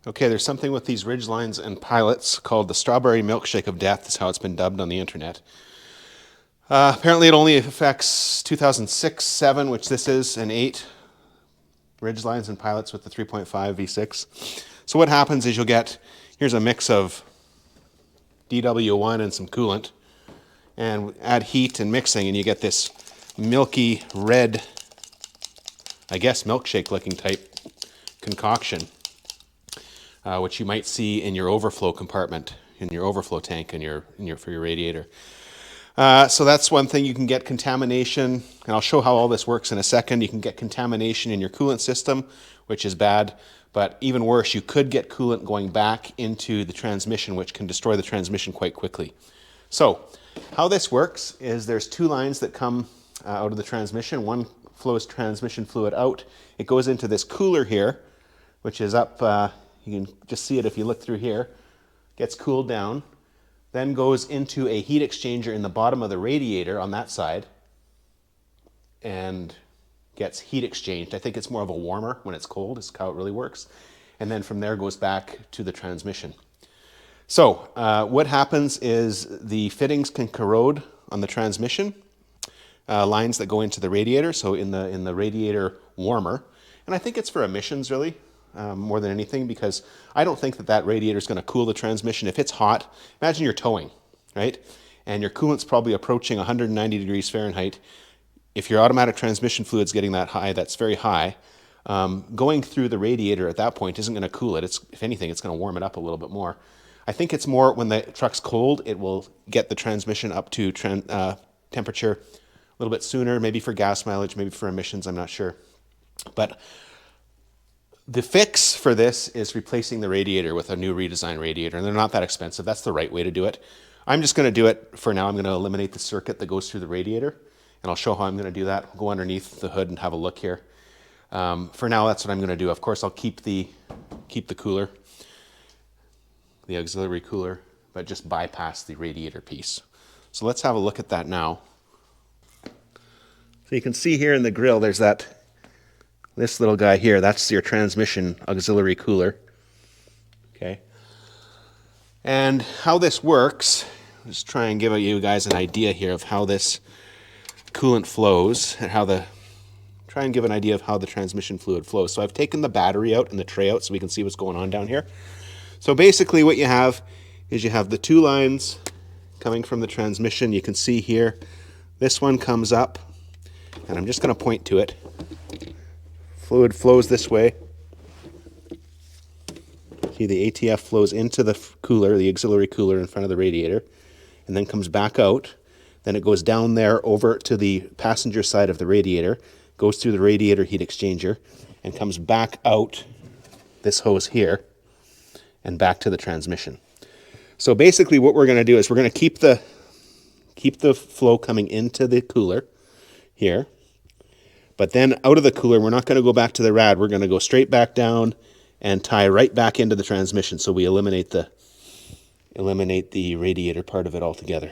Okay, there's something with these Ridgelines and Pilots called the strawberry milkshake of death, is how it's been dubbed on the internet. Apparently it only affects 2006, 7, which this is, and 8 Ridgelines and Pilots with the 3.5 V6. So what happens is you'll get, here's a mix of DW1 and some coolant, and add heat and mixing, and you get this milky red, I guess milkshake looking type concoction. Which you might see in your overflow compartment, in your overflow tank, for your radiator. So that's one thing. You can get contamination, and I'll show how all this works in a second. You can get contamination in your coolant system, which is bad. But even worse, you could get coolant going back into the transmission, which can destroy the transmission quite quickly. So how this works is there's two lines that come out of the transmission. One flows transmission fluid out. It goes into this cooler here, which is up. You can just see it if you look through here. Gets cooled down, then goes into a heat exchanger in the bottom of the radiator on that side and gets heat exchanged. I think it's more of a warmer when it's cold, is how it really works. And then from there goes back to the transmission. So what happens is the fittings can corrode on the transmission lines that go into the radiator, so in the radiator warmer. And I think it's for emissions really. More than anything, because I don't think that radiator is going to cool the transmission. If it's hot, imagine you're towing, right? And your coolant's probably approaching 190 degrees Fahrenheit. If your automatic transmission fluid's getting that high, that's very high, going through the radiator at that point isn't going to cool it. If anything, it's going to warm it up a little bit more. I think it's more when the truck's cold, it will get the transmission up to temperature a little bit sooner, maybe for gas mileage, maybe for emissions, I'm not sure. But the fix for this is replacing the radiator with a new redesigned radiator, and they're not that expensive. That's the right way to do it. I'm just going to do it for now. I'm going to eliminate the circuit that goes through the radiator, and I'll show how I'm going to do that. Go underneath the hood and have a look here. For now, that's what I'm going to do. Of course, I'll keep the cooler, the auxiliary cooler, but just bypass the radiator piece. So let's have a look at that now. So you can see here in the grill, there's this little guy here. That's your transmission auxiliary cooler. Okay. And how this works, let's try and give you guys an idea here of how this coolant flows and try and give an idea of how the transmission fluid flows. So I've taken the battery out and the tray out so we can see what's going on down here. So basically what you have is you have the two lines coming from the transmission. You can see here, this one comes up, and I'm just going to point to it. Fluid flows this way. See, the ATF flows into the cooler, the auxiliary cooler in front of the radiator, and then comes back out. Then it goes down there over to the passenger side of the radiator, goes through the radiator heat exchanger, and comes back out this hose here and back to the transmission. So basically what we're going to do is we're going to keep the flow coming into the cooler here. But then out of the cooler, we're not going to go back to the rad. We're going to go straight back down and tie right back into the transmission. So we eliminate the radiator part of it altogether.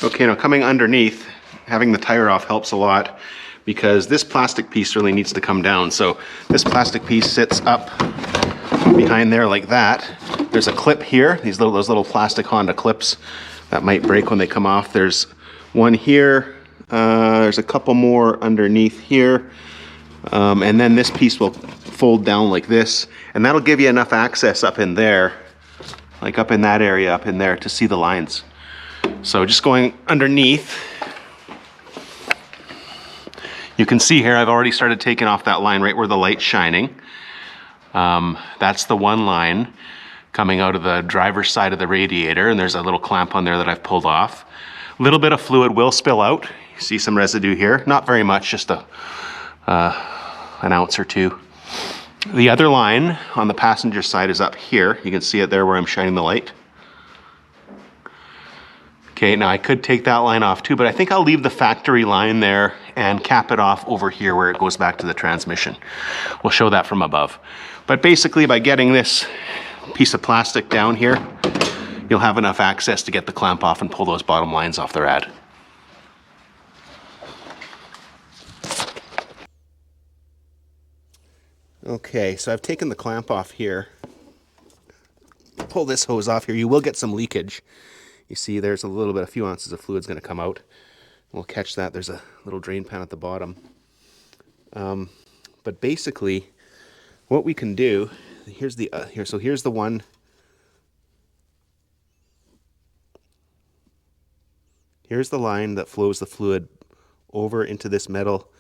Okay, now coming underneath, having the tire off helps a lot because this plastic piece really needs to come down. So this plastic piece sits up behind there like that. There's a clip here, those little plastic Honda clips that might break when they come off. There's one here, there's a couple more underneath here, and then this piece will fold down like this, and that'll give you enough access up in there, like up in that area up in there, to see the lines. So just going underneath, you can see here I've already started taking off that line right where the light's shining. That's the one line coming out of the driver's side of the radiator, and there's a little clamp on there that I've pulled off. A little bit of fluid will spill out. You see some residue here. Not very much, just an ounce or two. The other line on the passenger side is up here. You can see it there where I'm shining the light. Okay, now I could take that line off too, but I think I'll leave the factory line there and cap it off over here where it goes back to the transmission. We'll show that from above. But basically by getting this piece of plastic down here, you'll have enough access to get the clamp off and pull those bottom lines off the rad. Okay, so I've taken the clamp off here. Pull this hose off here. You will get some leakage. You see there's a few ounces of fluid's going to come out. We'll catch that. There's a little drain pan at the bottom. But basically, what we can do, here's the one. Here's the line that flows the fluid over into this metal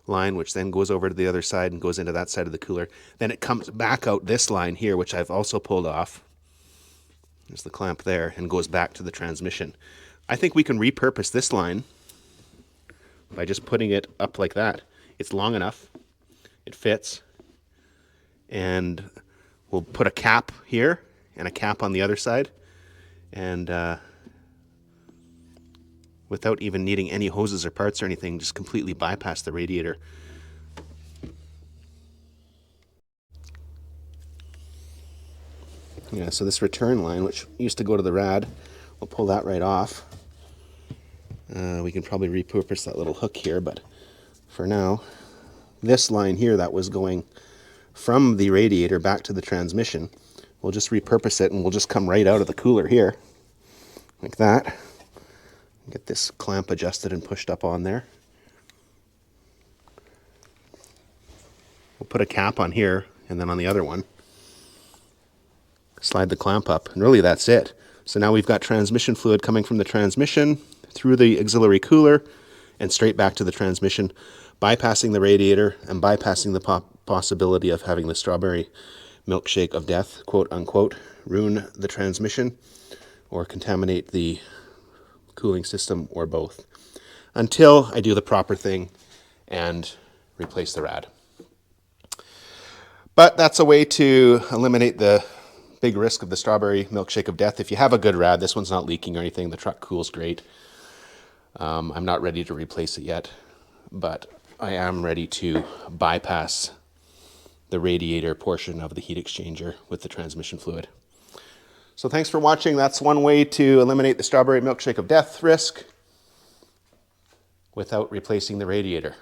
line, which then goes over to the other side and goes into that side of the cooler. Then it comes back out this line here, which I've also pulled off. There's the clamp there, and goes back to the transmission. I think we can repurpose this line by just putting it up like that. It's long enough, it fits, and we'll put a cap here and a cap on the other side, and without even needing any hoses or parts or anything, just completely bypass the radiator. Yeah, so this return line, which used to go to the rad, we'll pull that right off. We can probably repurpose that little hook here, but for now, this line here that was going from the radiator back to the transmission, we'll just repurpose it and we'll just come right out of the cooler here, like that. Get this clamp adjusted and pushed up on there. We'll put a cap on here, and then on the other one, slide the clamp up, and really that's it. So now we've got transmission fluid coming from the transmission through the auxiliary cooler and straight back to the transmission, bypassing the radiator and bypassing the possibility of having the strawberry milkshake of death, quote unquote, ruin the transmission or contaminate the cooling system, or both, until I do the proper thing and replace the rad. But that's a way to eliminate the big risk of the strawberry milkshake of death. If you have a good rad, this one's not leaking or anything, the truck cools great. I'm not ready to replace it yet, but I am ready to bypass the radiator portion of the heat exchanger with the transmission fluid. So thanks for watching. That's one way to eliminate the strawberry milkshake of death risk without replacing the radiator.